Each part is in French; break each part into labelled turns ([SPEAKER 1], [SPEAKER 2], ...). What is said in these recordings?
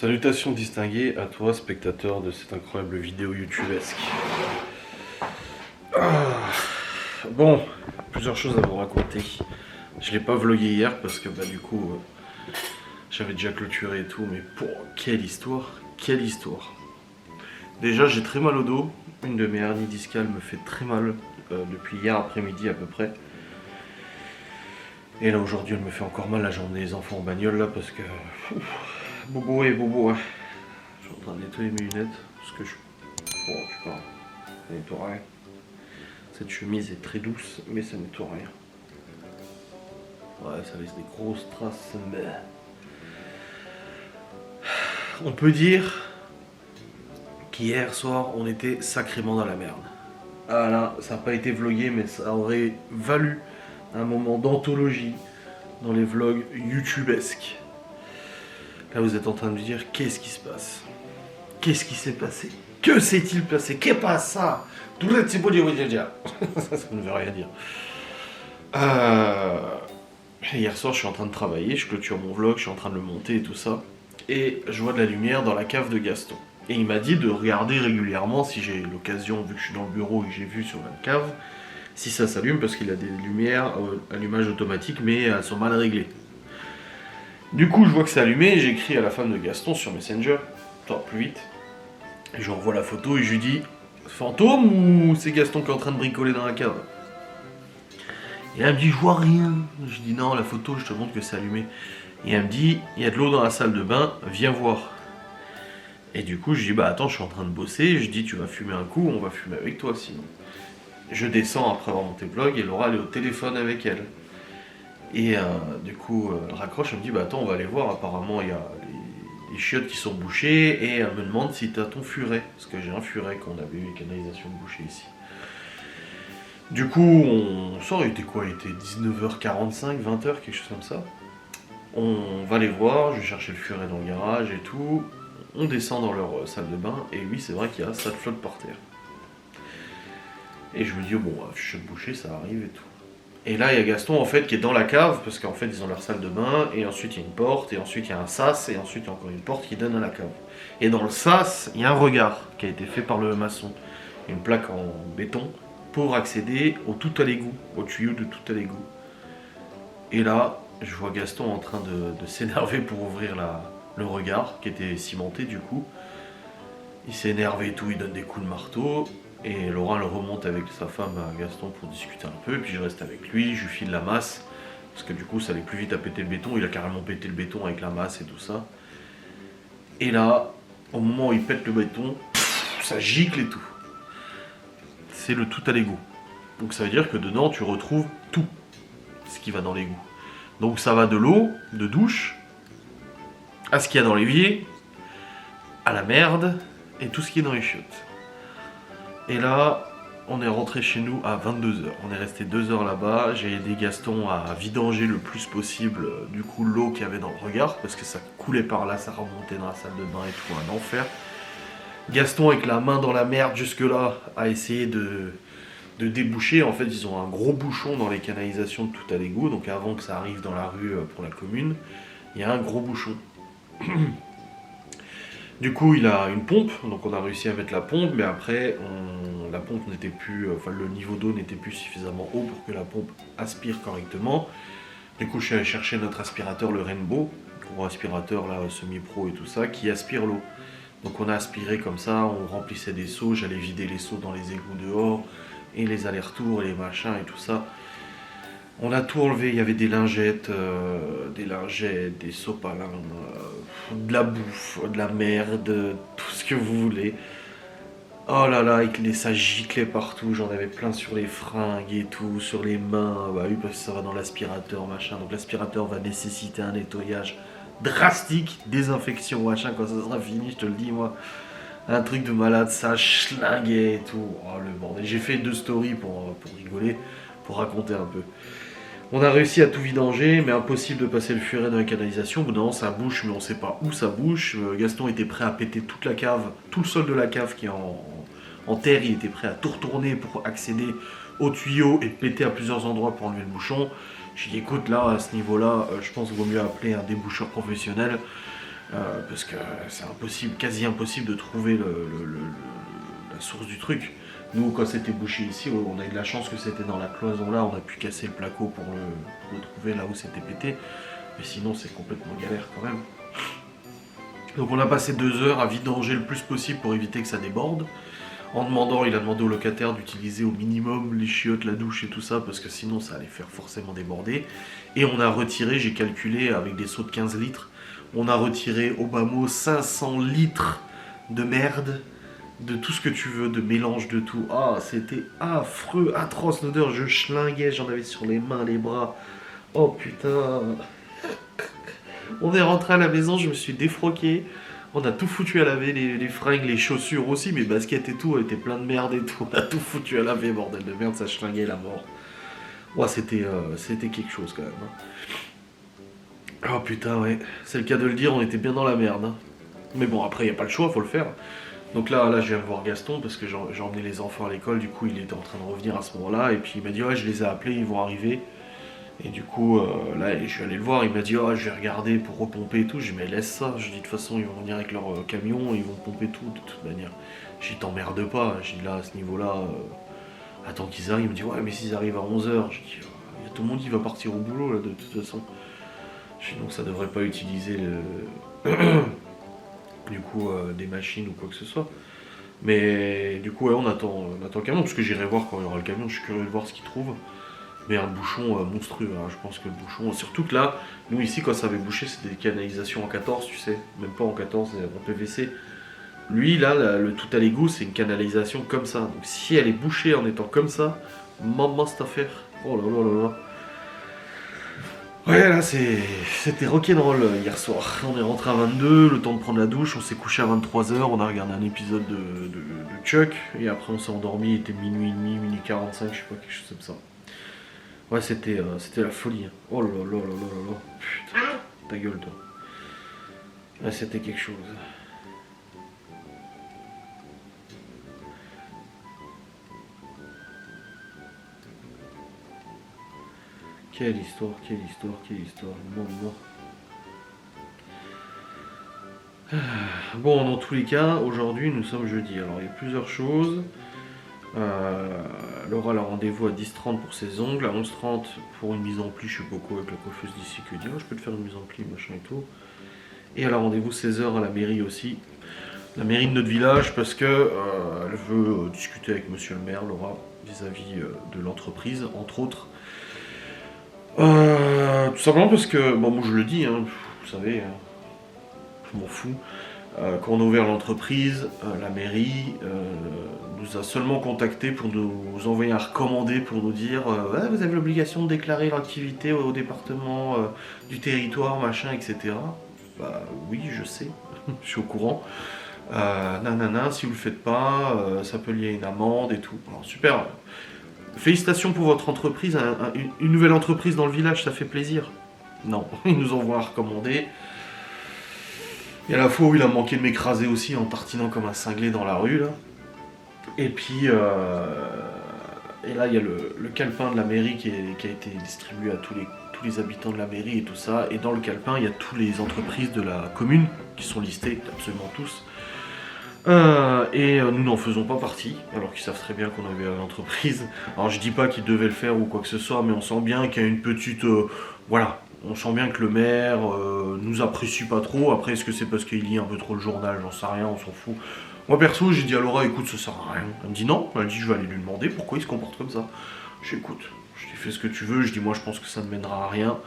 [SPEAKER 1] Salutations distinguées à toi, spectateur de cette incroyable vidéo youtubesque. Bon, plusieurs choses à vous raconter. Je l'ai pas vlogué hier parce que du coup, j'avais déjà clôturé et tout, mais quelle histoire, quelle histoire. Déjà, j'ai très mal au dos. Une de mes hernies discales me fait très mal depuis hier après-midi à peu près. Et là aujourd'hui, elle me fait encore mal. Là, j'ai emmené les enfants en bagnole là parce que Bobo et Bobo. Hein. Je suis en train de nettoyer mes lunettes parce que je. Bon, tu parles. Ça nettoie rien. Cette chemise est très douce, mais ça nettoie rien. Ouais, ça laisse des grosses traces. Mais... On peut dire qu'hier soir, on était sacrément dans la merde. Ah là, ça n'a pas été vlogué, mais ça aurait valu un moment d'anthologie dans les vlogs youtubesques. Là, vous êtes en train de me dire, qu'est-ce qui se passe? Qu'est-ce qui s'est passé? Que s'est-il passé? Qu'est pas ça? Ça ne veut rien dire. Hier soir, je suis en train de travailler, je clôture mon vlog, je suis en train de le monter et tout ça. Et je vois de la lumière dans la cave de Gaston. Et il m'a dit de regarder régulièrement si j'ai l'occasion, vu que je suis dans le bureau et que j'ai vu sur la cave, si ça s'allume, parce qu'il a des lumières allumage automatique, mais elles sont mal réglées. Du coup, je vois que c'est allumé, j'écris à la femme de Gaston sur Messenger, attends, plus vite. Et je lui envoie la photo et je lui dis, fantôme ou c'est Gaston qui est en train de bricoler dans la cave? Et elle me dit, je vois rien. Je dis, non, la photo, je te montre que c'est allumé. Et elle me dit, il y a de l'eau dans la salle de bain, viens voir. Et du coup, je dis, bah attends, je suis en train de bosser. Je dis, tu vas fumer un coup, on va fumer avec toi sinon. Je descends après avoir monté le vlog et Laura, elle est au téléphone avec elle. Et du coup, elle raccroche, elle me dit, bah attends, on va aller voir. Apparemment, il y a les chiottes qui sont bouchées. Et elle me demande si t'as ton furet. Parce que j'ai un furet qu'on avait eu les canalisations bouchées ici. Du coup, on sort, il était quoi? Il était 19h45, 20h, quelque chose comme ça. On va les voir, je vais chercher le furet dans le garage et tout. On descend dans leur salle de bain, et oui, c'est vrai qu'il y a ça de flotte par terre. Et je me dis, oh, bon, chiotte bouchée, ça arrive et tout. Et là, il y a Gaston, en fait, qui est dans la cave, parce qu'en fait, ils ont leur salle de bain, et ensuite, il y a une porte, et ensuite, il y a un sas, et ensuite, il y a encore une porte qui donne à la cave. Et dans le sas, il y a un regard qui a été fait par le maçon. Une plaque en béton, pour accéder au tout à l'égout, au tuyau de tout à l'égout. Et là, je vois Gaston en train de s'énerver pour ouvrir le regard, qui était cimenté du coup. Il s'est énervé et tout, il donne des coups de marteau. Et Laura le remonte avec sa femme à Gaston pour discuter un peu. Et puis je reste avec lui, je lui file la masse. Parce que du coup, ça allait plus vite à péter le béton. Il a carrément pété le béton avec la masse et tout ça. Et là, au moment où il pète le béton, ça gicle et tout. C'est le tout à l'égout. Donc ça veut dire que dedans tu retrouves tout ce qui va dans l'égout. Donc ça va de l'eau, de douche, à ce qu'il y a dans l'évier, à la merde, et tout ce qui est dans les chiottes. Et là, on est rentré chez nous à 22h. On est resté 2 heures là-bas. J'ai aidé Gaston à vidanger le plus possible du coup l'eau qu'il y avait dans le regard, parce que ça coulait par là, ça remontait dans la salle de bain et tout, un enfer. Gaston avec la main dans la merde jusque-là a essayé de déboucher. En fait, ils ont un gros bouchon dans les canalisations de tout à l'égout, donc avant que ça arrive dans la rue pour la commune, il y a un gros bouchon. Du coup, il a une pompe, donc on a réussi à mettre la pompe, mais après, la pompe n'était plus, enfin le niveau d'eau n'était plus suffisamment haut pour que la pompe aspire correctement. Du coup, je suis allé chercher notre aspirateur, le Rainbow, gros aspirateur là, semi-pro et tout ça, qui aspire l'eau. Donc on a aspiré comme ça, on remplissait des seaux, j'allais vider les seaux dans les égouts dehors, et les allers-retours, et les machins et tout ça. On a tout enlevé, il y avait des lingettes, des sopalins, de la bouffe, de la merde, tout ce que vous voulez. Oh là là, ça giclait partout, j'en avais plein sur les fringues et tout, sur les mains, bah oui parce que ça va dans l'aspirateur, machin. Donc l'aspirateur va nécessiter un nettoyage drastique, désinfection, machin, quand ça sera fini, je te le dis moi. Un truc de malade, ça schlinguait et tout. Oh le bordel. J'ai fait 2 stories pour rigoler, pour raconter un peu. On a réussi à tout vidanger, mais impossible de passer le furet dans la canalisation. Au bout d'un moment, ça bouche, mais on ne sait pas où ça bouche. Gaston était prêt à péter toute la cave, tout le sol de la cave qui est en terre. Il était prêt à tout retourner pour accéder au tuyau et péter à plusieurs endroits pour enlever le bouchon. J'ai dit, écoute, là, à ce niveau-là, je pense qu'il vaut mieux appeler un déboucheur professionnel. parce que c'est impossible, quasi impossible de trouver la source du truc. Nous, quand c'était bouché ici, on a eu de la chance que c'était dans la cloison là, on a pu casser le placo pour le trouver là où c'était pété. Mais sinon, c'est complètement galère quand même. Donc on a passé 2 heures à vidanger le plus possible pour éviter que ça déborde. En demandant, il a demandé au locataire d'utiliser au minimum les chiottes, la douche et tout ça, parce que sinon ça allait faire forcément déborder. Et on a retiré, j'ai calculé avec des seaux de 15 litres, on a retiré au bas mot 500 litres de merde, de tout ce que tu veux, de mélange de tout. Ah, c'était affreux, atroce l'odeur, je schlinguais, j'en avais sur les mains, les bras. Oh putain. On est rentré à la maison, je me suis défroqué. On a tout foutu à laver, les fringues, les chaussures aussi, mes baskets et tout, étaient plein de merde et tout. On a tout foutu à laver, bordel de merde, ça schlinguait la mort. Ouais, c'était quelque chose quand même. Oh putain, ouais, c'est le cas de le dire, on était bien dans la merde. Hein. Mais bon, après, il n'y a pas le choix, faut le faire. Donc là, je viens voir Gaston parce que j'ai emmené les enfants à l'école, du coup, il était en train de revenir à ce moment-là, et puis il m'a dit, ouais, je les ai appelés, ils vont arriver. Et du coup, là, je suis allé le voir, il m'a dit, oh, je vais regarder pour repomper et tout. J'ai dit, mais laisse ça. Je dis, de toute façon, ils vont venir avec leur camion, ils vont pomper tout, de toute manière. J'ai dit, t'emmerdes pas. J'ai dit, là, à ce niveau-là, attends qu'ils arrivent. Il me dit, ouais, mais s'ils arrivent à 11h, j'ai dit, il y a tout le monde qui va partir au boulot, là, de toute façon. J'ai dit, donc ça devrait pas utiliser du coup, des machines ou quoi que ce soit. Mais du coup, ouais, on attend le camion, parce que j'irai voir quand il y aura le camion, je suis curieux de voir ce qu'il trouve. Mais un bouchon monstrueux, hein. Je pense que le bouchon... Surtout que là, nous ici, quand ça avait bouché, c'était des canalisations en 14, tu sais. Même pas en 14, en PVC. Lui, là, le tout à l'égout, c'est une canalisation comme ça. Donc si elle est bouchée en étant comme ça, maman, cette affaire. Oh là là là là. Ouais, là, c'était rock'n'roll hier soir. On est rentré à 22, le temps de prendre la douche, on s'est couché à 23h, on a regardé un épisode de Chuck, et après on s'est endormi, il était minuit et demi, minuit 45, je sais pas, quelque chose comme ça. Ouais, c'était la folie. Hein. Oh là là là là là là. Putain, ta gueule, toi. Ouais, c'était quelque chose. Quelle histoire, quelle histoire, quelle histoire. Bon, bon. Bon, dans tous les cas, aujourd'hui, nous sommes jeudi. Alors, il y a plusieurs choses. Laura a le rendez-vous à 10h30 pour ses ongles, à 11h30 pour une mise en pli, je sais pas quoi, avec la coiffeuse d'ici qui dit oh, je peux te faire une mise en pli, machin et tout. Et elle a rendez-vous 16h à la mairie aussi, la mairie de notre village, parce que elle veut discuter avec monsieur le maire, Laura, vis-à-vis de l'entreprise, entre autres. Tout simplement parce que, bon, moi je le dis, hein, vous savez, hein, je m'en fous. Quand on a ouvert l'entreprise, la mairie nous a seulement contactés pour nous envoyer un recommandé pour nous dire ouais, vous avez l'obligation de déclarer l'activité au département du territoire, machin, etc. Bah oui, je sais, je suis au courant. Nanana, si vous le faites pas, ça peut lier à une amende et tout. Alors super. Félicitations pour votre entreprise, une nouvelle entreprise dans le village, ça fait plaisir. Non, ils nous envoient un recommandé. Il y a la fois où il a manqué de m'écraser aussi en tartinant comme un cinglé dans la rue là. Et puis et là il y a le calepin de la mairie qui a été distribué à tous les habitants de la mairie et tout ça. Et dans le calepin il y a toutes les entreprises de la commune qui sont listées, absolument tous. Et nous n'en faisons pas partie, alors qu'ils savent très bien qu'on avait l'entreprise. Alors je dis pas qu'ils devaient le faire ou quoi que ce soit, mais on sent bien qu'il y a une petite... voilà. On sent bien que le maire nous apprécie pas trop. Après, est-ce que c'est parce qu'il lit un peu trop le journal? J'en sais rien, on s'en fout. Moi perso, j'ai dit à Laura, écoute, ça sert à rien. Elle me dit non. Elle me dit, je vais aller lui demander pourquoi il se comporte comme ça. Je dis, écoute, je dis, fais ce que tu veux. Je dis, moi, je pense que ça ne mènera à rien.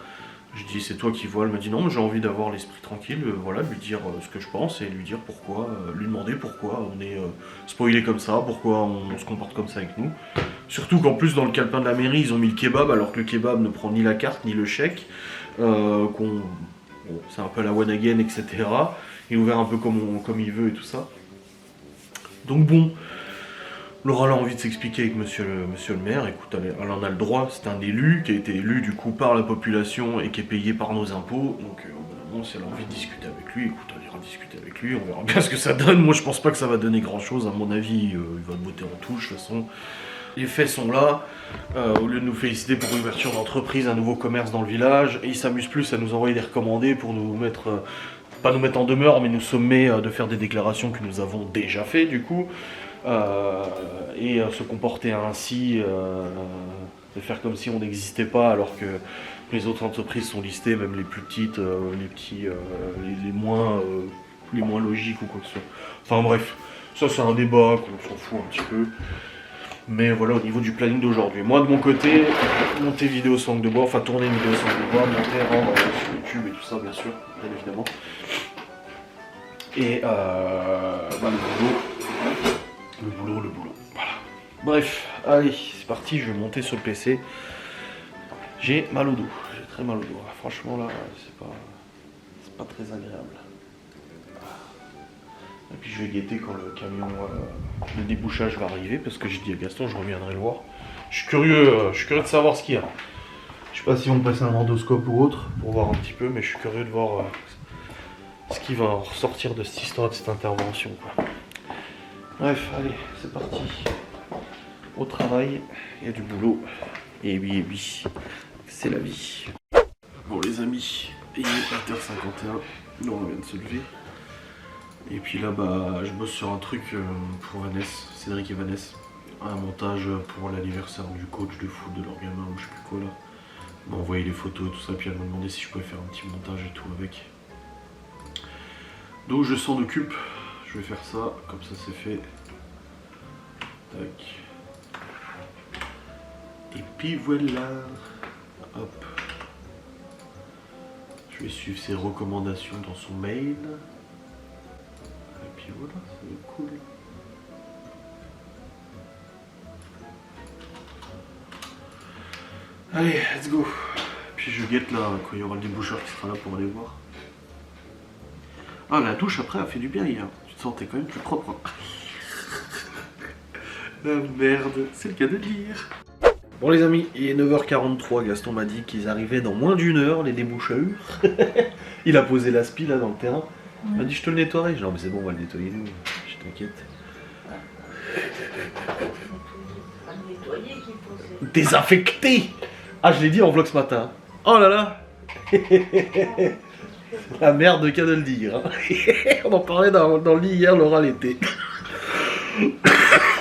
[SPEAKER 1] Je dis, c'est toi qui vois. Elle m'a dit, non, mais j'ai envie d'avoir l'esprit tranquille. Voilà, lui dire ce que je pense et lui dire pourquoi, lui demander pourquoi on est spoilé comme ça, pourquoi on se comporte comme ça avec nous. Surtout qu'en plus, dans le calepin de la mairie, ils ont mis le kebab, alors que le kebab ne prend ni la carte ni le chèque. Bon, c'est un peu la one again, etc. Il est ouvert un peu comme il veut et tout ça. Donc bon, Laura a envie de s'expliquer avec monsieur le maire. Écoute, elle en a le droit, c'est un élu qui a été élu du coup par la population et qui est payé par nos impôts. Donc bon, si elle a envie de discuter avec lui, écoute, elle ira discuter avec lui, on verra bien ce que ça donne. Moi je pense pas que ça va donner grand chose, à mon avis, il va botter en touche de toute façon. Les faits sont là, au lieu de nous féliciter pour l'ouverture d'entreprise, un nouveau commerce dans le village, et ils s'amusent plus à nous envoyer des recommandés pour nous mettre pas nous mettre en demeure, mais nous sommer de faire des déclarations que nous avons déjà fait du coup, et se comporter ainsi, de faire comme si on n'existait pas alors que les autres entreprises sont listées, même les plus petites, les moins logiques ou quoi que ce soit. Enfin bref, ça c'est un débat qu'on s'en fout un petit peu. Mais voilà, au niveau du planning d'aujourd'hui. Moi, de mon côté, monter vidéo sans de bois, enfin tourner une vidéo sans de bois, monter, rendre sur YouTube et tout ça, bien sûr, bien évidemment. Et le boulot. Voilà. Bref, allez, c'est parti, je vais monter sur le PC. J'ai mal au dos, j'ai très mal au dos. Franchement, là, c'est pas très agréable. Et puis je vais guetter quand le camion de débouchage va arriver, parce que j'ai dit à Gaston, je reviendrai le voir. Je suis curieux de savoir ce qu'il y a. Je sais pas si on passe un endoscope ou autre, pour voir un petit peu, mais je suis curieux de voir ce qui va ressortir de cette histoire, de cette intervention, quoi. Bref, allez, c'est parti. Au travail, il y a du boulot. Et oui, c'est la vie. Bon les amis, il est 20h51, on vient de se lever. Et puis là, je bosse sur un truc pour Vanessa, Cédric et Vanessa. Un montage pour l'anniversaire du coach de foot de leur gamin ou je sais plus quoi là. Elle m'a envoyé les photos et tout ça, puis elle m'a demandé si je pouvais faire un petit montage et tout avec. Donc je s'en occupe, je vais faire ça, comme ça c'est fait. Tac. Et puis voilà. Hop. Je vais suivre ses recommandations dans son mail. Et puis voilà, ça va être cool. Allez, let's go. Puis je guette là, quand il y aura le déboucheur qui sera là pour aller voir. Ah, la douche après a fait du bien hier. Tu te sentais quand même plus propre. Hein. La merde, c'est le cas de le dire. Bon les amis, il est 9h43, Gaston m'a dit qu'ils arrivaient dans moins d'une heure, les déboucheurs. Il a posé l'aspi là dans le terrain. Il m'a dit je te le nettoierai. Genre mais c'est bon, on va le nettoyer nous, je t'inquiète. Désinfecté. Ah je l'ai dit en vlog ce matin. Oh là là. La merde qu'à de le dire. Hein. On en parlait dans le lit hier, Laura l'était.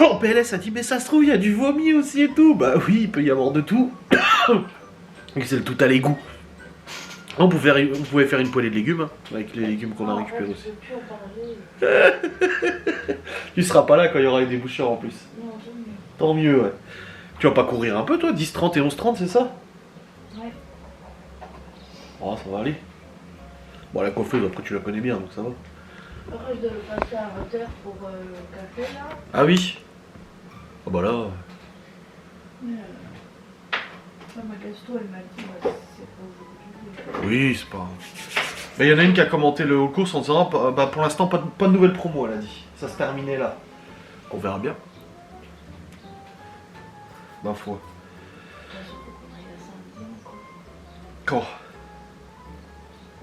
[SPEAKER 1] Oh, PLS a dit mais ça se trouve il y a du vomi aussi et tout. Bah oui, il peut y avoir de tout. Et c'est le tout à l'égout. On pouvait faire une poêlée de légumes, hein, avec les légumes qu'on a récupérés aussi. Tu seras pas là quand il y aura des déboucheurs en plus.
[SPEAKER 2] Non,
[SPEAKER 1] tant mieux, ouais. Tu vas pas courir un peu toi, 10-30 et 11-30 c'est ça?
[SPEAKER 2] Ouais.
[SPEAKER 1] Oh ça va aller. Bon la coiffeuse après tu la connais bien donc ça va.
[SPEAKER 2] Après je dois le passer à hauteur pour le café là.
[SPEAKER 1] Ah oui. Ah bah là.
[SPEAKER 2] Ma Gasto elle m'a dit ouais, c'est pas aujourd'hui.
[SPEAKER 1] Oui c'est pas... Mais il y en a une qui a commenté le haut course en disant bah pour l'instant pas de nouvelles promos elle a dit. Ça se terminait là. On verra bien. Ma foi. Quand?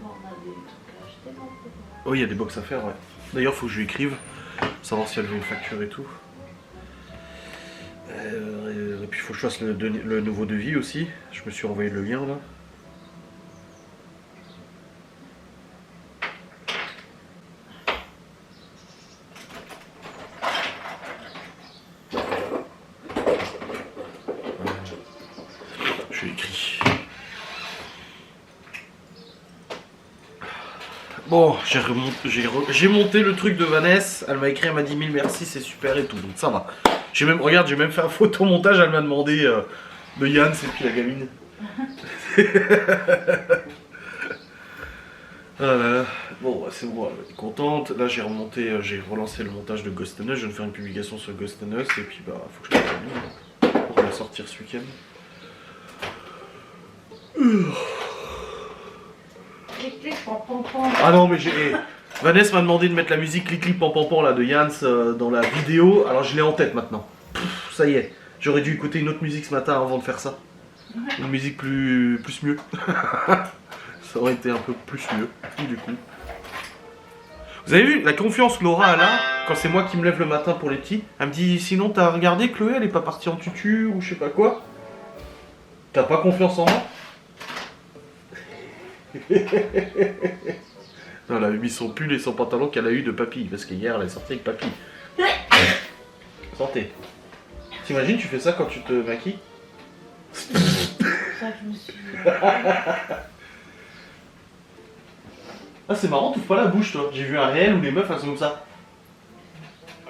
[SPEAKER 2] On a des trucs à acheter non?
[SPEAKER 1] Oh il y a des box à faire ouais. D'ailleurs faut que je lui écrive. Savoir si elle veut une facture et tout. Et puis il faut que je fasse le nouveau devis aussi. Je me suis envoyé le lien là. Je l'ai écrit. Bon, j'ai monté le truc de Vanessa. Elle m'a écrit, elle m'a dit 1000 merci, c'est super et tout. Donc ça va. J'ai même fait un photomontage, elle m'a demandé de Yann, c'est puis la gamine. Ah là là. Bon, c'est bon, elle est contente. Là, j'ai relancé le montage de Ghost and Us. Je viens de faire une publication sur Ghost and Us et puis bah, faut que je termine pour la sortir ce week-end.
[SPEAKER 2] Clic clic pam pam pam.
[SPEAKER 1] Ah non, mais Vanessa m'a demandé de mettre la musique clic clic pam pam pam là de Jans dans la vidéo. Alors je l'ai en tête maintenant. Pff, ça y est. J'aurais dû écouter une autre musique ce matin avant de faire ça. Une musique plus mieux. Ça aurait été un peu plus mieux, du coup. Vous avez vu la confiance que Laura a là, quand c'est moi qui me lève le matin pour les petits. Elle me dit, sinon t'as regardé Chloé, elle est pas partie en tutu ou je sais pas quoi. T'as pas confiance en moi? Elle a mis son pull et son pantalon qu'elle a eu de papy, parce qu'hier elle est sortie avec papy. Santé. T'imagines, tu fais ça quand tu te maquilles?
[SPEAKER 2] C'est ça que je me suis.
[SPEAKER 1] Ah, c'est marrant, t'ouvres pas la bouche toi. J'ai vu un réel où les meufs elles sont comme ça.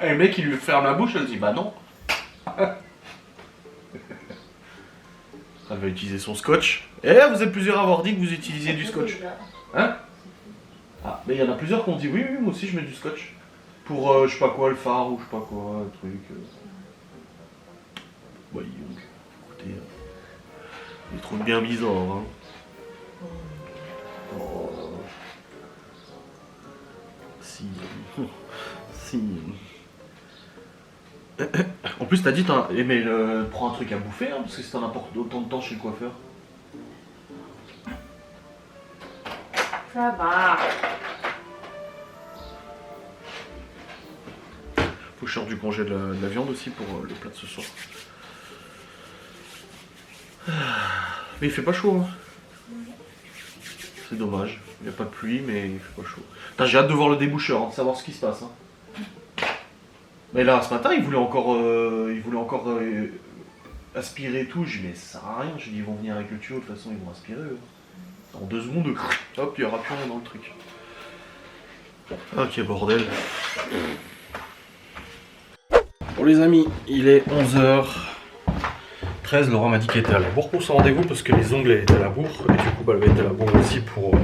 [SPEAKER 1] Et le mec il lui ferme la bouche, elle dit bah non. Elle va utiliser son scotch. Et là, vous êtes plusieurs à avoir dit que vous utilisiez du scotch. Hein? Ah, mais il y en a plusieurs qui ont dit oui, oui, moi aussi je mets du scotch. Pour je sais pas quoi, le phare ou je sais pas quoi, le truc. Voyons, écoutez, des trucs bien bizarres. Hein. Oh. Si. Si. En plus, t'as dit, mais prends un truc à bouffer, hein, parce que si t'en apportes autant de temps chez le coiffeur.
[SPEAKER 2] Ça va.
[SPEAKER 1] Faut que je sorte du congé de la viande aussi pour le plat de ce soir. Mais il fait pas chaud, hein. C'est dommage. Il n'y a pas de pluie, mais il fait pas chaud. Putain, j'ai hâte de voir le déboucheur, hein, de savoir ce qui se passe. Hein. Mais là, ce matin, il voulait encore aspirer tout. J'ai dit, mais ça sert à rien. J'ai dit, ils vont venir avec le tuyau, de toute façon, ils vont aspirer. En 2 secondes, hop, il n'y aura plus rien dans le truc. Ok, bordel. Bon, les amis, il est 11h13. Laura m'a dit qu'elle était à la bourre pour son rendez-vous parce que les ongles étaient à la bourre. Et du coup, bah, elle va être à la bourre aussi pour quoi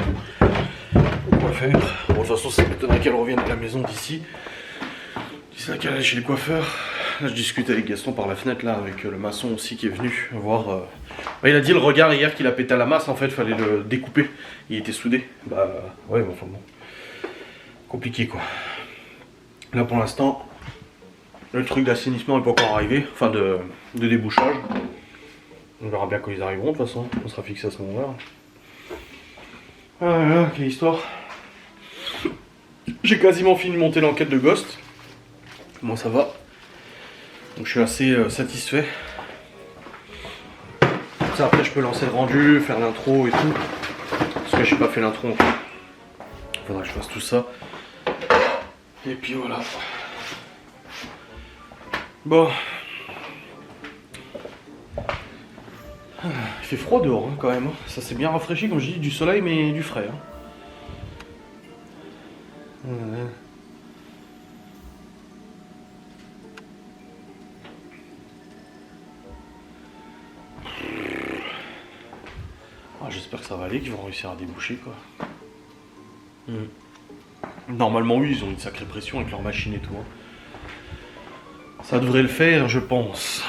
[SPEAKER 1] faire. Bon, de toute façon, ça m'étonnerait qu'elle revienne à la maison d'ici. C'est là qu'elle est chez le coiffeur. Là, je discute avec Gaston par la fenêtre, là, avec le maçon aussi qui est venu voir. Bah, il a dit le regard hier qu'il a pété à la masse, en fait, fallait le découper. Il était soudé. Bah, ouais, mais enfin bon. Compliqué, quoi. Là, pour l'instant, le truc d'assainissement n'est pas encore arrivé. Enfin, de débouchage. On verra bien quand ils arriveront, de toute façon. On sera fixé à ce moment-là. Ah là, quelle histoire. J'ai quasiment fini de monter l'enquête de Ghost. Moi ça va. Donc je suis assez satisfait. Ça après je peux lancer le rendu, faire l'intro et tout. Parce que j'ai pas fait l'intro encore. Faudra que je fasse tout ça. Et puis voilà. Bon. Il fait froid dehors hein, quand même. Ça s'est bien rafraîchi comme je dis, du soleil mais du frais. Hein. Ah, j'espère que ça va aller, qu'ils vont réussir à déboucher quoi. Normalement oui, ils ont une sacrée pression avec leur machine et tout. Hein. Ça devrait le faire, je pense.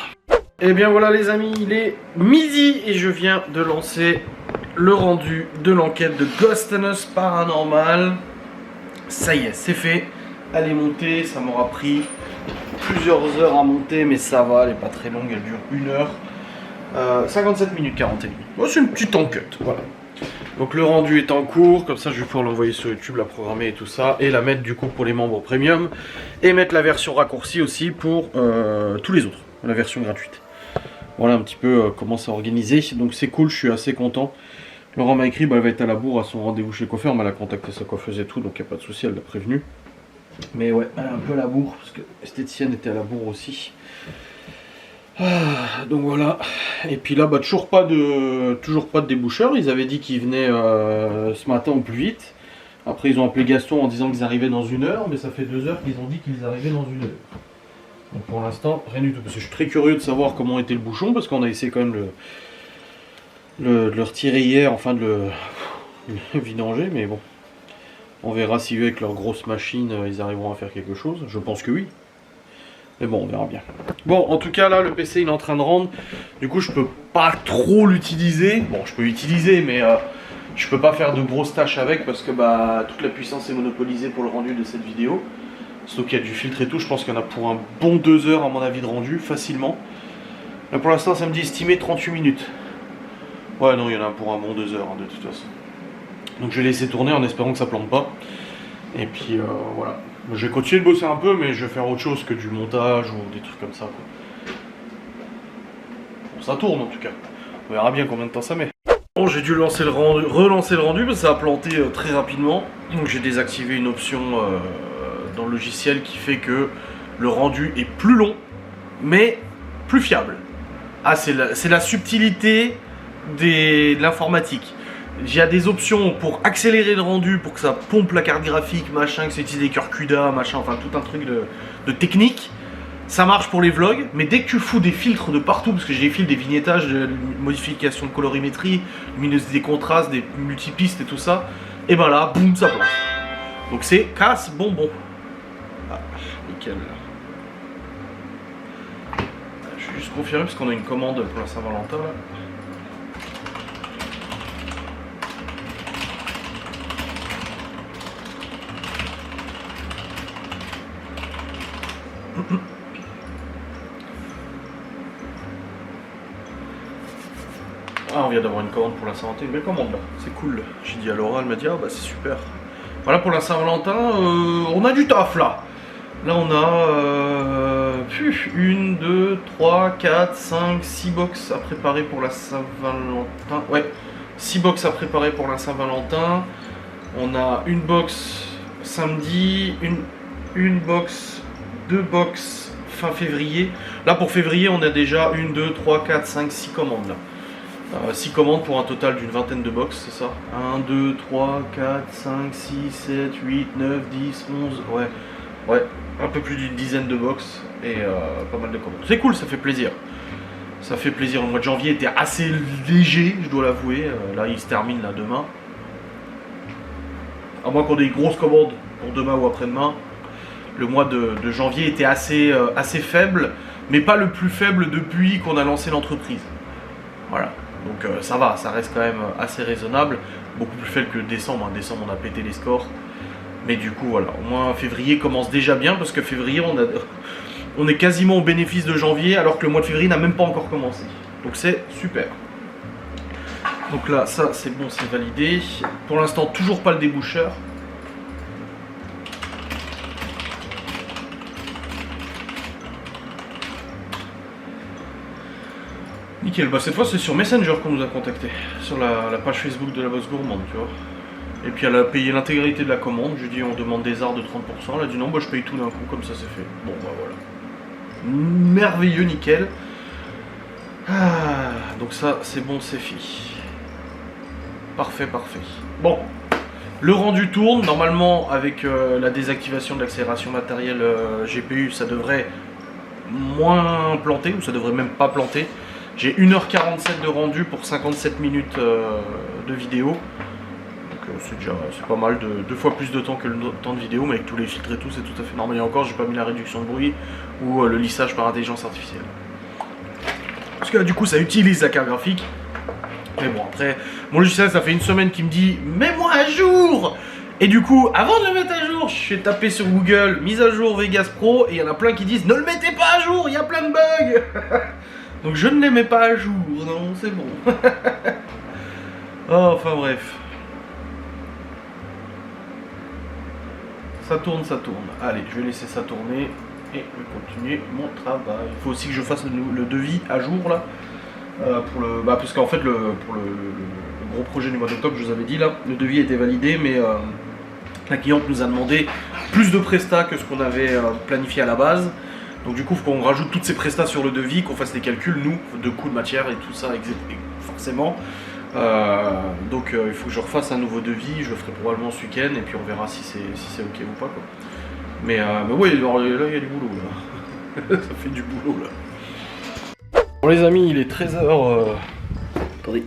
[SPEAKER 1] Et bien voilà les amis, il est midi et je viens de lancer le rendu de l'enquête de Ghost and Us Paranormal. Ça y est, c'est fait. Elle est montée, ça m'aura pris plusieurs heures à monter, mais ça va, elle est pas très longue, elle dure 1 heure. 57 minutes 41. Bon, c'est une petite enquête, voilà. Donc le rendu est en cours, comme ça je vais pouvoir l'envoyer sur YouTube, la programmer et tout ça, et la mettre du coup pour les membres premium, et mettre la version raccourcie aussi pour tous les autres, la version gratuite. Voilà un petit peu comment c'est organisé, donc c'est cool, je suis assez content. Laurent m'a écrit, bah, elle va être à la bourre à son rendez-vous chez le coiffeur, mais elle a contacté sa coiffeuse et tout, donc il n'y a pas de souci, elle l'a prévenu. Mais ouais, elle est un peu à la bourre, parce que l'esthéticienne était à la bourre aussi. Donc voilà, et puis là bah toujours pas de déboucheur. Ils avaient dit qu'ils venaient ce matin au plus vite. Après ils ont appelé Gaston en disant qu'ils arrivaient dans 1 heure, mais ça fait 2 heures qu'ils ont dit qu'ils arrivaient dans 1 heure. Donc pour l'instant rien du tout, parce que je suis très curieux de savoir comment était le bouchon, parce qu'on a essayé quand même de le retirer hier, enfin de le vidanger, mais bon, on verra si eux avec leur grosse machine ils arriveront à faire quelque chose. Je pense que oui. Mais bon, on verra bien. Bon, en tout cas, là, le PC, il est en train de rendre. Du coup, je peux pas trop l'utiliser. Bon, je peux l'utiliser, mais je peux pas faire de grosses tâches avec parce que bah, toute la puissance est monopolisée pour le rendu de cette vidéo. Surtout qu'il y a du filtre et tout. Je pense qu'il y en a pour un bon 2 heures, à mon avis, de rendu, facilement. Là, pour l'instant, ça me dit estimé 38 minutes. Ouais, non, il y en a pour un bon 2 heures, hein, de toute façon. Donc, je vais laisser tourner en espérant que ça plante pas. Et puis, voilà. Je vais continuer de bosser un peu, mais je vais faire autre chose que du montage ou des trucs comme ça. Quoi. Bon, ça tourne en tout cas. On verra bien combien de temps ça met. Bon, Bon, j'ai dû relancer le rendu parce que ça a planté très rapidement. Donc j'ai désactivé une option dans le logiciel qui fait que le rendu est plus long, mais plus fiable. Ah, c'est la subtilité de l'informatique. Il y a des options pour accélérer le rendu, pour que ça pompe la carte graphique, machin, que ça utilise des cœurs CUDA, machin, enfin tout un truc de technique. Ça marche pour les vlogs, mais dès que tu fous des filtres de partout, parce que j'ai des filtres, des vignettages, de modification de colorimétrie, luminosité des contrastes, des multipistes et tout ça, et ben là, boum, ça plante. Donc c'est casse bonbon. Ah, nickel. Je vais juste confirmer parce qu'on a une commande pour la Saint-Valentin là. Ah, on vient d'avoir une commande pour la Saint-Valentin, une belle commande là, c'est cool. J'ai dit à Laura, elle m'a dit ah bah c'est super. Voilà pour la Saint-Valentin, on a du taf là. Là on a 1, 2, 3, 4, 5, 6 box à préparer pour la Saint-Valentin. Ouais, 6 box à préparer pour la Saint-Valentin. On a une box samedi, une box, 2 box fin février. Là pour février on a déjà 1, 2, 3, 4, 5, 6 commandes là. 6 commandes pour un total d'une vingtaine de box, c'est ça? 1, 2, 3, 4, 5, 6, 7, 8, 9, 10, 11, ouais, un peu plus d'une dizaine de box et pas mal de commandes. C'est cool, ça fait plaisir. Ça fait plaisir, le mois de janvier était assez léger, je dois l'avouer. Là, il se termine là demain. À moins qu'on ait des grosses commandes pour demain ou après-demain. Le mois de janvier était assez faible, mais pas le plus faible depuis qu'on a lancé l'entreprise. Voilà. Donc ça va, ça reste quand même assez raisonnable, beaucoup plus faible que décembre. Décembre on a pété les scores, mais du coup voilà, au moins février commence déjà bien parce que février on est quasiment au bénéfice de janvier alors que le mois de février n'a même pas encore commencé. Donc c'est super. Donc là ça c'est bon, c'est validé. Pour l'instant toujours pas le déboucheur. Nickel, bah cette fois c'est sur Messenger qu'on nous a contacté, sur la page Facebook de la bosse gourmande, tu vois. Et puis elle a payé l'intégralité de la commande, je lui ai dit on demande des arts de 30%, elle a dit non, bah je paye tout d'un coup, comme ça c'est fait. Bon bah voilà. Merveilleux, nickel. Ah, donc ça c'est bon, c'est fait. Parfait, parfait. Bon, le rendu tourne, normalement avec la désactivation de l'accélération matérielle GPU, ça devrait moins planter, ou ça devrait même pas planter. J'ai 1h47 de rendu pour 57 minutes de vidéo. Donc c'est pas mal, deux fois plus de temps que le temps de vidéo, mais avec tous les filtres et tout, c'est tout à fait normal. Et encore, j'ai pas mis la réduction de bruit ou le lissage par intelligence artificielle. Parce que là, du coup, ça utilise la carte graphique. Mais bon, après, mon logiciel, ça fait une semaine qu'il me dit « Mets-moi à jour !» Et du coup, avant de le mettre à jour, je suis tapé sur Google « Mise à jour Vegas Pro » et il y en a plein qui disent « Ne le mettez pas à jour, il y a plein de bugs !» Donc je ne les mets pas à jour, non, c'est bon. Oh, enfin bref. Ça tourne, ça tourne. Allez, je vais laisser ça tourner et je vais continuer mon travail. Il faut aussi que je fasse le devis à jour là. Parce qu'en fait, pour le gros projet du mois d'octobre, je vous avais dit là, le devis a été validé, mais la cliente nous a demandé plus de prestats que ce qu'on avait planifié à la base. Donc du coup, il faut qu'on rajoute toutes ces prestats sur le devis, qu'on fasse les calculs, nous, de coûts de matière et tout ça, forcément. Donc il faut que je refasse un nouveau devis, je le ferai probablement ce week-end, et puis on verra si c'est ok ou pas, quoi. Mais oui, alors, là, il y a du boulot, là. Ça fait du boulot, là. Bon les amis, il est 13h... Attendez.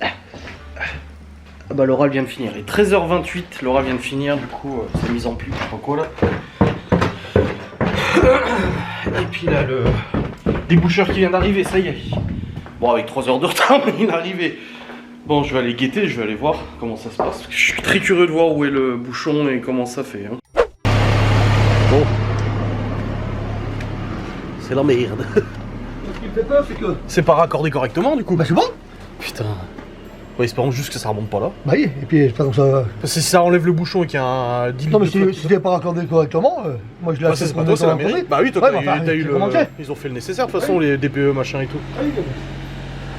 [SPEAKER 1] Ah bah l'oral vient de finir, il est 13h28, l'oral vient de finir, du coup, c'est mise en pub, je sais pas quoi, là. Et puis là, le déboucheur qui vient d'arriver, ça y est. Bon, avec 3 heures de retard, mais il est arrivé. Bon, je vais aller guetter, je vais aller voir comment ça se passe. Parce que je suis très curieux de voir où est le bouchon et comment ça fait. Hein. Bon. C'est la merde.
[SPEAKER 3] Ce qui me fait peur, c'est que...
[SPEAKER 1] C'est pas raccordé correctement, du coup.
[SPEAKER 3] Bah c'est bon.
[SPEAKER 1] Putain. Ouais, espérons juste que ça remonte pas là.
[SPEAKER 3] Bah oui, et puis j'espère que ça...
[SPEAKER 1] Parce que si ça enlève le bouchon et qu'il y a un 10
[SPEAKER 3] Non mais
[SPEAKER 1] minutes
[SPEAKER 3] si c'était pas raccordé correctement, moi je l'ai
[SPEAKER 1] c'est pas toi, c'est la mairie. Bah oui, toi
[SPEAKER 3] ouais,
[SPEAKER 1] t'as eu le... Ils ont fait le nécessaire de toute façon, les DPE machin et tout.
[SPEAKER 3] Ah oui,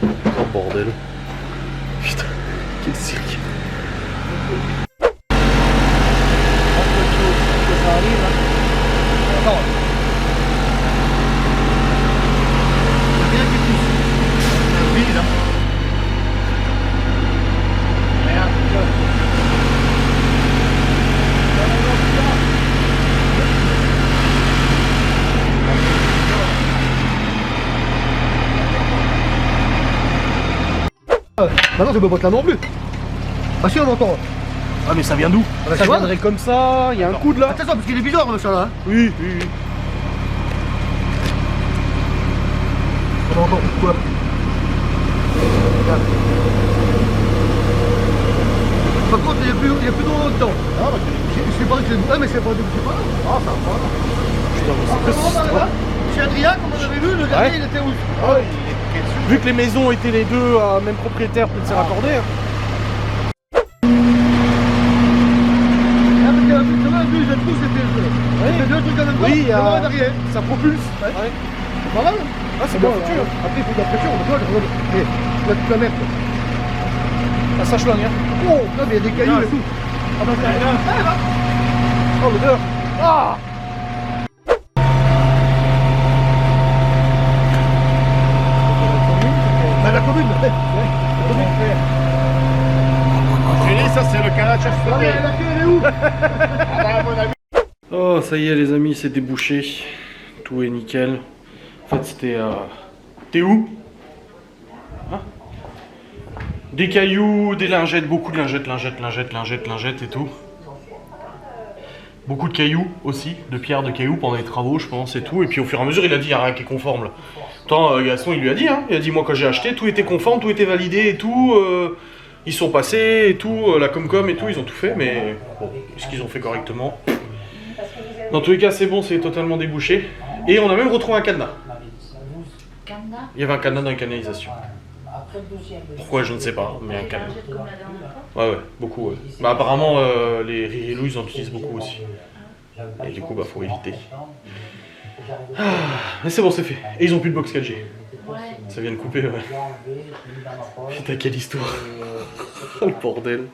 [SPEAKER 1] Oh bordel. Quel cirque.
[SPEAKER 3] Bah non, ça peut pas être là non plus. Ah si, on entend.
[SPEAKER 1] Ah mais ça vient d'où?
[SPEAKER 3] Ah, bah,
[SPEAKER 4] Ça
[SPEAKER 3] tu vois.
[SPEAKER 4] viendrait comme ça, il y a un coup de là.
[SPEAKER 3] Attention, parce qu'il est bizarre, machin là. Hein.
[SPEAKER 4] Oui, oui, oui.
[SPEAKER 3] On entend quoi? Regarde. Par contre, il n'y a plus d'eau dedans. Ah, bah, je sais pas que c'est. Ah, mais c'est pas de. C'est pas là. Ah, ça va.
[SPEAKER 4] Putain, mais c'est
[SPEAKER 3] Comment on va là? Chez Adrien, comme on avait vu, le dernier, il était où?
[SPEAKER 4] Ah ouais, vu que les maisons étaient les deux même propriétaires, peut-être c'est raccordé. Hein.
[SPEAKER 3] Ah, parce qu'il y a un truc, lui, j'ai tout, c'était deux trucs en même temps.
[SPEAKER 4] Oui,
[SPEAKER 3] devant et derrière.
[SPEAKER 4] ça propulse.
[SPEAKER 3] Ouais.
[SPEAKER 4] Ouais.
[SPEAKER 3] C'est pas mal.
[SPEAKER 4] Ah, c'est bien foutu. Hein.
[SPEAKER 3] Après, il faut de la pression. Mais il y a toute la merde.
[SPEAKER 4] Ah, ça chlongue, hein.
[SPEAKER 3] Oh, non, mais il y a des cailloux et tout.
[SPEAKER 4] Ah, bah, là. Oh, l'odeur. Ah!
[SPEAKER 3] Bah, la commune.
[SPEAKER 4] Ça, c'est le calage à
[SPEAKER 3] Ah, mais la queue, elle est où?
[SPEAKER 1] Oh, ça y est les amis, c'est débouché. Tout est nickel. En fait, c'était... T'es où? Hein? Des cailloux, des lingettes, beaucoup de lingettes et tout. Beaucoup de cailloux aussi, de pierres, de cailloux pendant les travaux, je pense, et tout. Et puis au fur et à mesure, il a dit, il n'y a rien qui est conforme là. Pourtant, Gaston, il lui a dit, hein. Il a dit, moi quand j'ai acheté, tout était conforme, tout était validé et tout. Ils sont passés et tout, la Comcom et tout, ils ont tout fait, mais bon, est-ce qu'ils ont fait correctement? Dans tous les cas, c'est bon, c'est totalement débouché. Et on a même retrouvé un cadenas. Il y avait un cadenas dans la canalisation. Pourquoi, je ne sais pas, mais un cadenas. Ouais, beaucoup, ouais. Bah, apparemment, les Ririlou, ils en utilisent beaucoup aussi. Et du coup, bah, faut éviter. Ah, mais c'est bon, c'est fait. Et ils ont plus de box 4G. Ça vient de couper, ouais. Putain, quelle histoire. Oh, le bordel.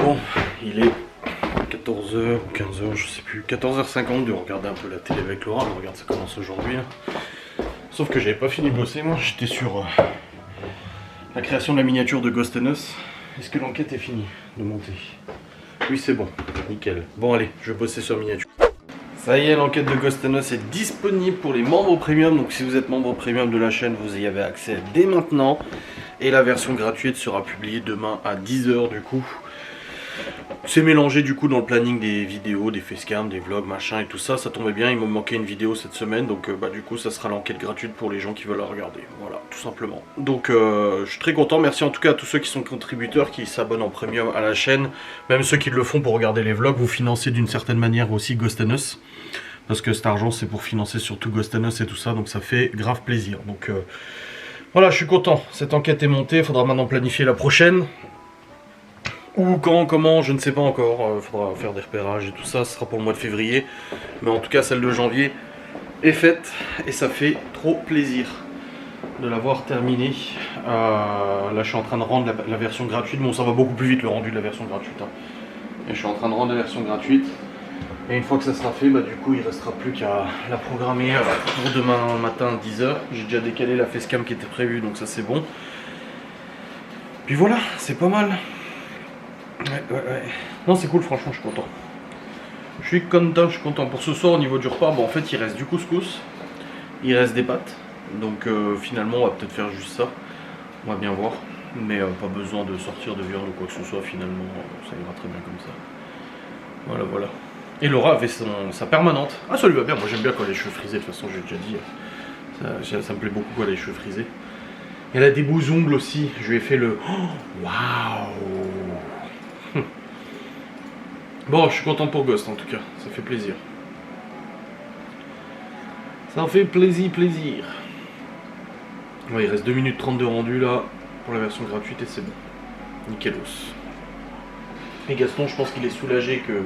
[SPEAKER 1] Bon, il est 14h ou 15h, je sais plus. 14h50 de regarder un peu la télé avec Laura. Mais regarde, ça commence aujourd'hui. Sauf que j'avais pas fini de bosser, moi. J'étais sur la création de la miniature de Ghost and Us. Est-ce que l'enquête est finie de monter? Oui, c'est bon. Nickel. Bon, allez, je vais bosser sur miniature. Ça y est, l'enquête de Ghost and Us est disponible pour les membres premium. Donc si vous êtes membre premium de la chaîne, vous y avez accès dès maintenant. Et la version gratuite sera publiée demain à 10 h du coup. C'est mélangé du coup dans le planning des vidéos, des facecam, des vlogs, machin et tout ça. Ça tombait bien, il me manquait une vidéo cette semaine. Donc bah du coup ça sera l'enquête gratuite pour les gens qui veulent la regarder. Voilà, tout simplement. Donc je suis très content. Merci en tout cas à tous ceux qui sont contributeurs, qui s'abonnent en premium à la chaîne. Même ceux qui le font pour regarder les vlogs. Vous financez d'une certaine manière aussi Ghost and Us. Parce que cet argent c'est pour financer surtout Ghost and Us et tout ça. Donc ça fait grave plaisir. Donc voilà, je suis content. Cette enquête est montée. Il faudra maintenant planifier la prochaine. Où, quand, comment, je ne sais pas encore. Faudra faire des repérages et tout ça. Ce sera pour le mois de février. Mais en tout cas, celle de janvier est faite. Et ça fait trop plaisir de l'avoir terminée. Là, je suis en train de rendre la version gratuite. Bon, ça va beaucoup plus vite le rendu de la version gratuite. Hein. Et je suis en train de rendre la version gratuite. Et une fois que ça sera fait, bah, du coup, il ne restera plus qu'à la programmer pour demain matin 10 h. J'ai déjà décalé la facecam qui était prévue, donc ça c'est bon. Puis voilà, c'est pas mal. Ouais. Non, c'est cool, franchement, je suis content. Je suis content. Pour ce soir, au niveau du repas, bon, en fait, il reste du couscous, il reste des pâtes. Donc finalement, on va peut-être faire juste ça. On va bien voir. Mais pas besoin de sortir de viande ou quoi que ce soit, finalement, ça ira très bien comme ça. Voilà. Et Laura avait sa permanente. Ah, ça lui va bien, moi j'aime bien quand les cheveux frisés, de toute façon, j'ai déjà dit. Ça me plaît beaucoup quand les cheveux frisés. Elle a des beaux ongles aussi, je lui ai fait le... Oh, waouh. Bon, je suis content pour Ghost en tout cas, ça fait plaisir. Ça fait plaisir. Ouais, il reste 2 minutes 30 de rendu là, pour la version gratuite et c'est bon. Nickelos. Et Gaston, je pense qu'il est soulagé que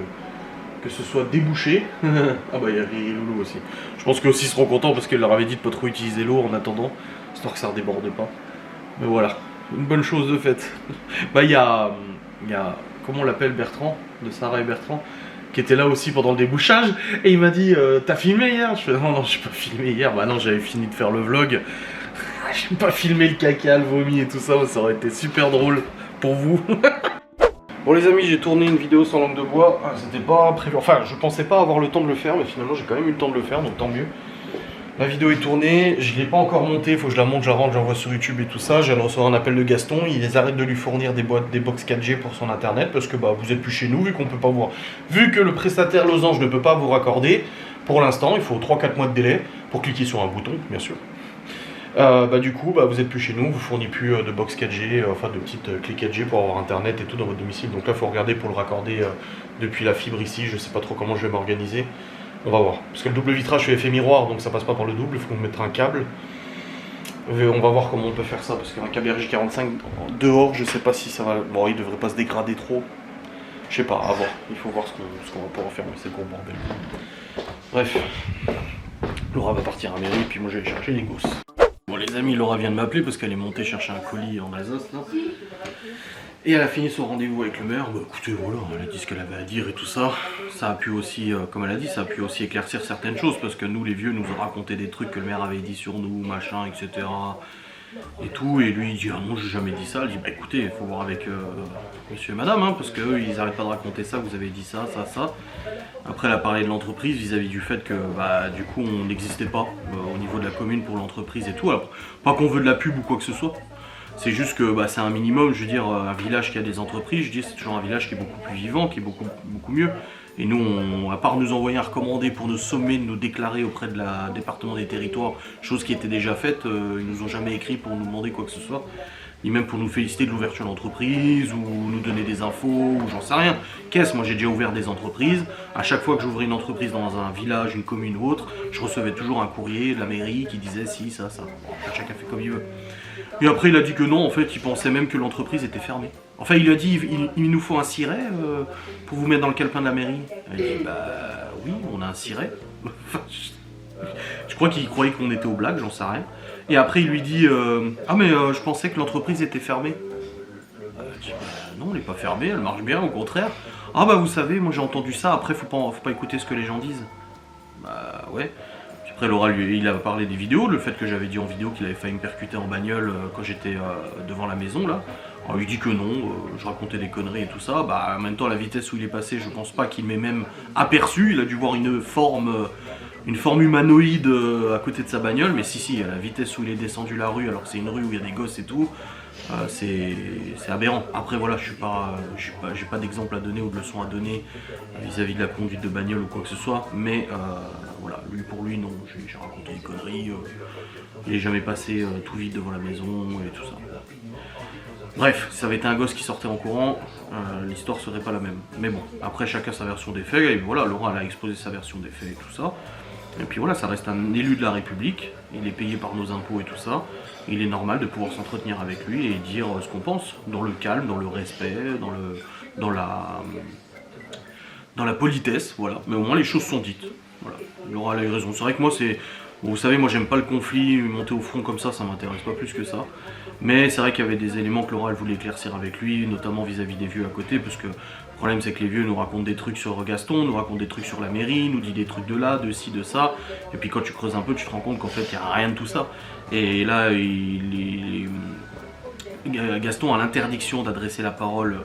[SPEAKER 1] ce soit débouché. Ah bah il y a Loulou aussi. Je pense qu'eux aussi seront contents parce qu'elle leur avait dit de pas trop utiliser l'eau en attendant, histoire que ça redéborde pas. Mais voilà, Une bonne chose de faite. Bah il y a comment on l'appelle, Bertrand, de Sarah et Bertrand, qui était là aussi pendant le débouchage, et il m'a dit t'as filmé hier? Je fais non, j'ai pas filmé hier, bah non, j'avais fini de faire le vlog. J'ai pas filmé le caca, le vomi et tout ça, ça aurait été super drôle pour vous. Bon les amis, j'ai tourné une vidéo sans langue de bois, c'était pas prévu, enfin je pensais pas avoir le temps de le faire, mais finalement j'ai quand même eu le temps de le faire, donc tant mieux. La vidéo est tournée, je l'ai pas encore montée, il faut que je la monte, je la rentre, j'envoie sur YouTube et tout ça. Je viens de recevoir un appel de Gaston, il arrête de lui fournir des box 4G pour son internet parce que bah vous êtes plus chez nous, vu qu'on peut pas voir. Vu que le prestataire Losange ne peut pas vous raccorder, pour l'instant, il faut 3-4 mois de délai pour cliquer sur un bouton, bien sûr. Du coup, vous êtes plus chez nous, vous fournit plus de box 4G, enfin de petites clés 4G pour avoir internet et tout dans votre domicile. Donc là, il faut regarder pour le raccorder depuis la fibre ici, je sais pas trop comment je vais m'organiser. On va voir. Parce que le double vitrage fait effet miroir, donc ça passe pas par le double, il faut qu'on mette un câble. On va voir comment on peut faire ça, parce qu'un câble RJ45 dehors, je sais pas si ça va... Bon, il devrait pas se dégrader trop. Je sais pas, à voir. Il faut voir ce qu'on va pouvoir faire, mais c'est gros bordel. Bref. Laura va partir à mairie, puis moi je vais chercher les gosses. Bon les amis, Laura vient de m'appeler parce qu'elle est montée chercher un colis en Alsace, là. Et elle a fini son rendez-vous avec le maire, écoutez voilà, elle a dit ce qu'elle avait à dire et tout ça. Ça a pu aussi, comme elle a dit, ça a pu aussi éclaircir certaines choses, parce que nous les vieux nous ont raconté des trucs que le maire avait dit sur nous, machin, etc. Et tout, et lui il dit ah non j'ai jamais dit ça, elle dit bah écoutez, il faut voir avec monsieur et madame, hein, parce qu'eux ils arrêtent pas de raconter ça, vous avez dit ça, ça, ça. Après elle a parlé de l'entreprise vis-à-vis du fait que du coup on n'existait pas au niveau de la commune pour l'entreprise et tout. Alors pas qu'on veut de la pub ou quoi que ce soit. C'est juste que c'est un minimum, je veux dire, un village qui a des entreprises, je dis c'est toujours un village qui est beaucoup plus vivant, qui est beaucoup mieux. Et nous, à part nous envoyer un recommandé pour nous sommer de nous déclarer auprès de la département des territoires, chose qui était déjà faite, ils nous ont jamais écrit pour nous demander quoi que ce soit, ni même pour nous féliciter de l'ouverture d'entreprise, ou nous donner des infos, ou j'en sais rien. Qu'est-ce, moi j'ai déjà ouvert des entreprises, à chaque fois que j'ouvrais une entreprise dans un village, une commune ou autre, je recevais toujours un courrier de la mairie qui disait si, ça, ça. Chacun fait comme il veut. Et après il a dit que non, en fait il pensait même que l'entreprise était fermée. Enfin il a dit il nous faut un siret pour vous mettre dans le calepin de la mairie. Elle dit oui on a un siret. Je crois qu'il croyait qu'on était aux blagues, j'en sais rien. Et après il lui dit ah mais je pensais que l'entreprise était fermée. Elle dit non elle n'est pas fermée, elle marche bien au contraire. Ah vous savez moi j'ai entendu ça, après faut pas écouter ce que les gens disent. Ouais. Après Laura il a parlé des vidéos, le fait que j'avais dit en vidéo qu'il avait failli me percuter en bagnole quand j'étais devant la maison là. Alors il dit que non, je racontais des conneries et tout ça. En même temps à la vitesse où il est passé, je pense pas qu'il m'ait même aperçu. Il a dû voir une forme humanoïde à côté de sa bagnole, mais si, à la vitesse où il est descendu la rue, alors que c'est une rue où il y a des gosses et tout, c'est aberrant. Après voilà, j'ai pas d'exemple à donner ou de leçon à donner vis-à-vis de la conduite de bagnole ou quoi que ce soit, mais voilà, pour lui non, j'ai raconté des conneries, il est jamais passé tout vite devant la maison et tout ça. Bref, si ça avait été un gosse qui sortait en courant, l'histoire serait pas la même. Mais bon, après chacun sa version des faits, et voilà, Laura elle a exposé sa version des faits et tout ça. Et puis voilà, ça reste un élu de la République, il est payé par nos impôts et tout ça. Il est normal de pouvoir s'entretenir avec lui et dire ce qu'on pense, dans le calme, dans le respect, dans la politesse, voilà. Mais au moins les choses sont dites. Voilà. Laura a eu raison. C'est vrai que moi vous savez, moi j'aime pas le conflit, monter au front comme ça m'intéresse pas plus que ça. Mais c'est vrai qu'il y avait des éléments que Laura elle voulait éclaircir avec lui, notamment vis-à-vis des vieux à côté, parce que le problème c'est que les vieux nous racontent des trucs sur Gaston, nous racontent des trucs sur la mairie, nous disent des trucs de là, de ci, de ça, et puis quand tu creuses un peu, tu te rends compte qu'en fait il n'y a rien de tout ça. Et là, Gaston a l'interdiction d'adresser la parole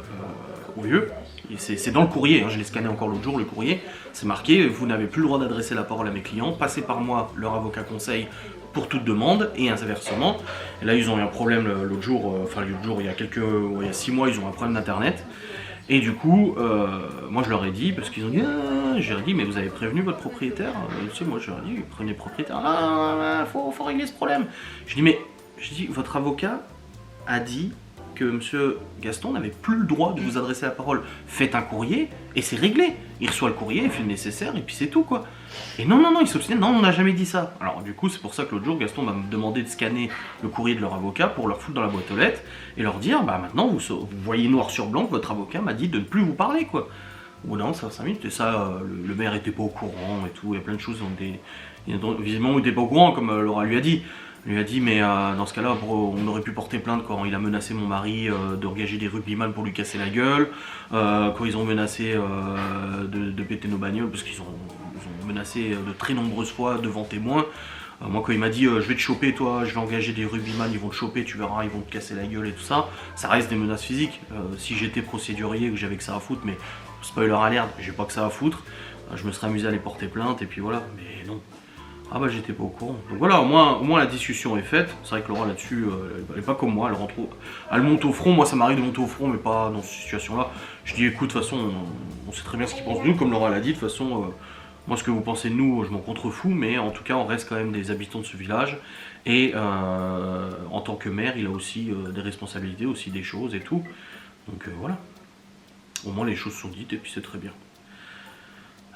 [SPEAKER 1] aux vieux. C'est dans le courrier, je l'ai scanné encore l'autre jour, le courrier, c'est marqué, vous n'avez plus le droit d'adresser la parole à mes clients, passez par moi, leur avocat conseil, pour toute demande, et inversement. Et là ils ont eu un problème l'autre jour, il y a 6 mois, ils ont un problème d'internet, et du coup, moi je leur ai dit, parce qu'ils ont dit, j'ai dit, mais vous avez prévenu votre propriétaire? Moi je leur ai dit, prenez le propriétaire, faut régler ce problème. Je dis, votre avocat a dit que monsieur Gaston n'avait plus le droit de vous adresser la parole. Faites un courrier et c'est réglé. Il reçoit le courrier, il fait le nécessaire et puis c'est tout quoi. Et non, il s'obstine, non, on n'a jamais dit ça. Alors du coup, c'est pour ça que l'autre jour, Gaston m'a demandé de scanner le courrier de leur avocat pour leur foutre dans la boîte aux lettres et leur dire, maintenant vous voyez noir sur blanc que votre avocat m'a dit de ne plus vous parler quoi. Au bout d'un moment, ça 5 minutes, et ça, le maire était pas au courant et tout, il y a plein de choses, visiblement il était pas au courant comme Laura lui a dit. Il lui a dit mais dans ce cas-là on aurait pu porter plainte quand il a menacé mon mari d'engager des rugbyman pour lui casser la gueule, quand ils ont menacé de péter nos bagnoles parce qu'ils ont menacé de très nombreuses fois devant témoins. Moi quand il m'a dit je vais te choper toi, je vais engager des rugbyman, ils vont te choper, tu verras, ils vont te casser la gueule et tout ça, ça reste des menaces physiques. Si j'étais procédurier, que j'avais que ça à foutre, mais spoiler alert, j'ai pas que ça à foutre, je me serais amusé à les porter plainte et puis voilà, mais non. Ah bah j'étais pas au courant. Donc voilà, au moins la discussion est faite. C'est vrai que Laura là-dessus, elle est pas comme moi, elle monte au front. Moi ça m'arrive de monter au front, mais pas dans cette situation-là. Je dis écoute, de toute façon, on sait très bien ce qu'ils pensent de nous, comme Laura l'a dit. De toute façon, moi ce que vous pensez de nous, je m'en contrefous, mais en tout cas on reste quand même des habitants de ce village. Et en tant que maire, il a aussi des responsabilités, aussi des choses et tout. Donc voilà. Au moins les choses sont dites et puis c'est très bien.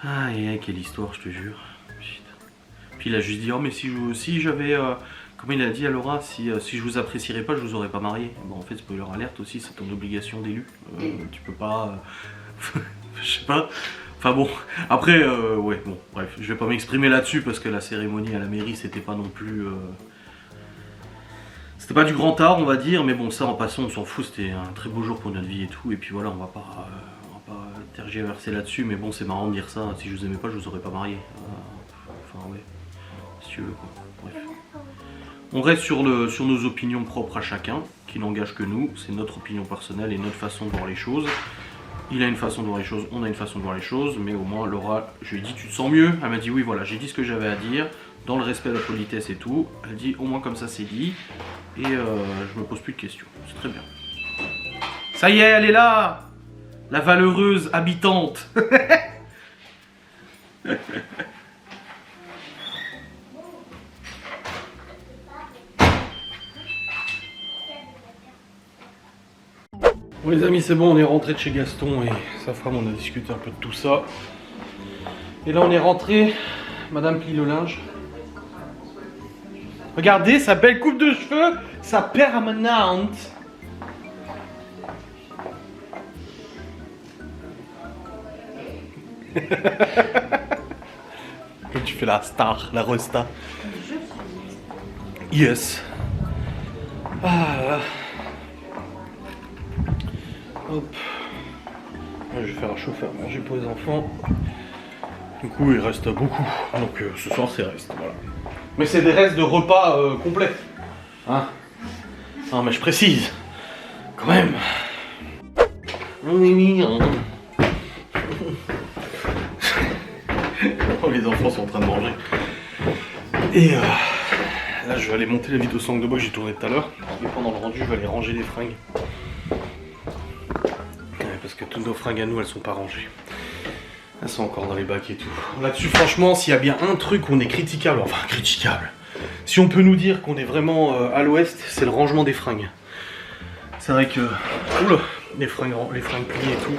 [SPEAKER 1] Aïe, quelle histoire, je te jure. Puis il a juste dit oh mais si j'avais, comme il a dit à Laura, si je vous apprécierais pas, je vous aurais pas marié. Bon en fait spoiler alerte aussi, c'est ton obligation d'élu. Tu peux pas, je sais pas. Enfin bon, après ouais bon bref, je vais pas m'exprimer là-dessus parce que la cérémonie à la mairie c'était pas non plus, c'était pas du grand art on va dire, mais bon ça en passant on s'en fout, c'était un très beau jour pour notre vie et tout, et puis voilà on va pas tergiverser là-dessus, mais bon c'est marrant de dire ça. Si je vous aimais pas, je vous aurais pas marié. Enfin ouais. Si tu veux, quoi. Bref. On reste sur nos opinions propres à chacun, qui n'engagent que nous, c'est notre opinion personnelle et notre façon de voir les choses. Il a une façon de voir les choses, on a une façon de voir les choses, mais au moins Laura, je lui ai dit tu te sens mieux? Elle m'a dit oui voilà, j'ai dit ce que j'avais à dire, dans le respect de la politesse et tout. Elle dit au moins comme ça c'est dit, et je me pose plus de questions, c'est très bien. Ça y est, elle est là! La valeureuse habitante. Bon les amis, c'est bon, on est rentré de chez Gaston et sa femme, on a discuté un peu de tout ça. Et là on est rentré, madame plie le linge. Regardez sa belle coupe de cheveux, sa permanente. Comme tu fais la star, la resta. Yes. Ah. Hop. Je vais faire chauffer à manger pour les enfants. Du coup, il reste beaucoup. Donc ce soir, c'est reste. Voilà. Mais c'est des restes de repas complets. Hein? Non, mais je précise. Quand même. Oh, les enfants sont en train de manger. Et là, je vais aller monter la vidéo sang de bois que j'ai tourné tout à l'heure. Et pendant le rendu, je vais aller ranger les fringues. Parce que toutes nos fringues à nous, elles sont pas rangées. Elles sont encore dans les bacs et tout. Là-dessus, franchement, s'il y a bien un truc où on est critiquable, enfin critiquable, si on peut nous dire qu'on est vraiment à l'ouest, c'est le rangement des fringues. C'est vrai que oula, les fringues pliées et tout,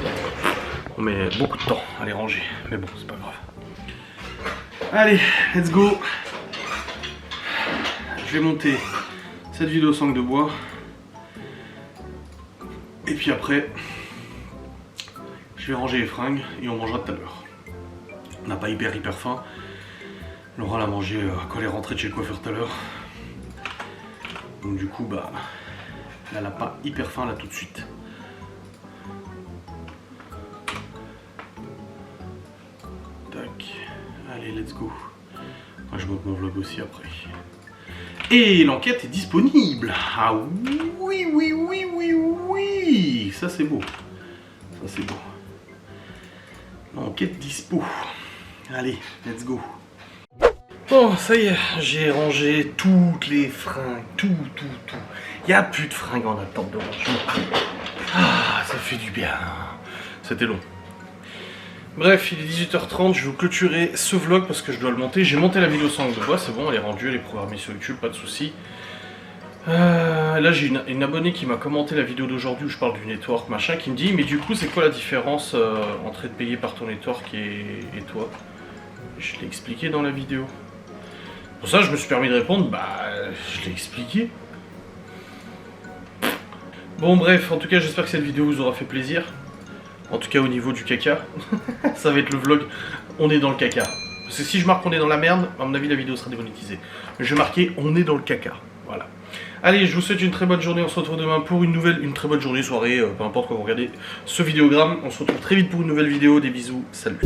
[SPEAKER 1] on met beaucoup de temps à les ranger. Mais bon, c'est pas grave. Allez, let's go. Je vais monter cette vidéo sang de bois. Et puis après, je vais ranger les fringues et on mangera tout à l'heure. On n'a pas hyper faim. Laura l'a mangé quand elle est rentrée de chez le coiffeur tout à l'heure. Donc du coup, bah, elle n'a pas hyper faim là tout de suite. Tac. Allez, let's go. Moi, je monte mon vlog aussi après. Et l'enquête est disponible. Ah oui, oui, oui, oui, oui. Ça c'est beau. Ça c'est beau. L'enquête dispo. Allez, let's go. Bon, ça y est, j'ai rangé toutes les fringues. Tout. Il n'y a plus de fringues en attente de rangement. Ah, ça fait du bien. C'était long. Bref, il est 18h30, je vais vous clôturer ce vlog parce que je dois le monter. J'ai monté la vidéo sans langue de bois, c'est bon, elle est rendue, elle est programmée sur YouTube, pas de soucis. Là, j'ai une abonnée qui m'a commenté la vidéo d'aujourd'hui où je parle du network, machin, qui me dit « Mais du coup, c'est quoi la différence entre être payé par ton network et toi ?» Je l'ai expliqué dans la vidéo. Pour ça, je me suis permis de répondre « Bah, je l'ai expliqué. » Bon, bref, en tout cas, j'espère que cette vidéo vous aura fait plaisir. En tout cas au niveau du caca, ça va être le vlog, on est dans le caca. Parce que si je marque on est dans la merde, à mon avis la vidéo sera démonétisée. Je vais marquer on est dans le caca. Voilà. Allez, je vous souhaite une très bonne journée, on se retrouve demain pour une très bonne journée, soirée, peu importe quand vous regardez ce vidéogramme. On se retrouve très vite pour une nouvelle vidéo, des bisous, salut.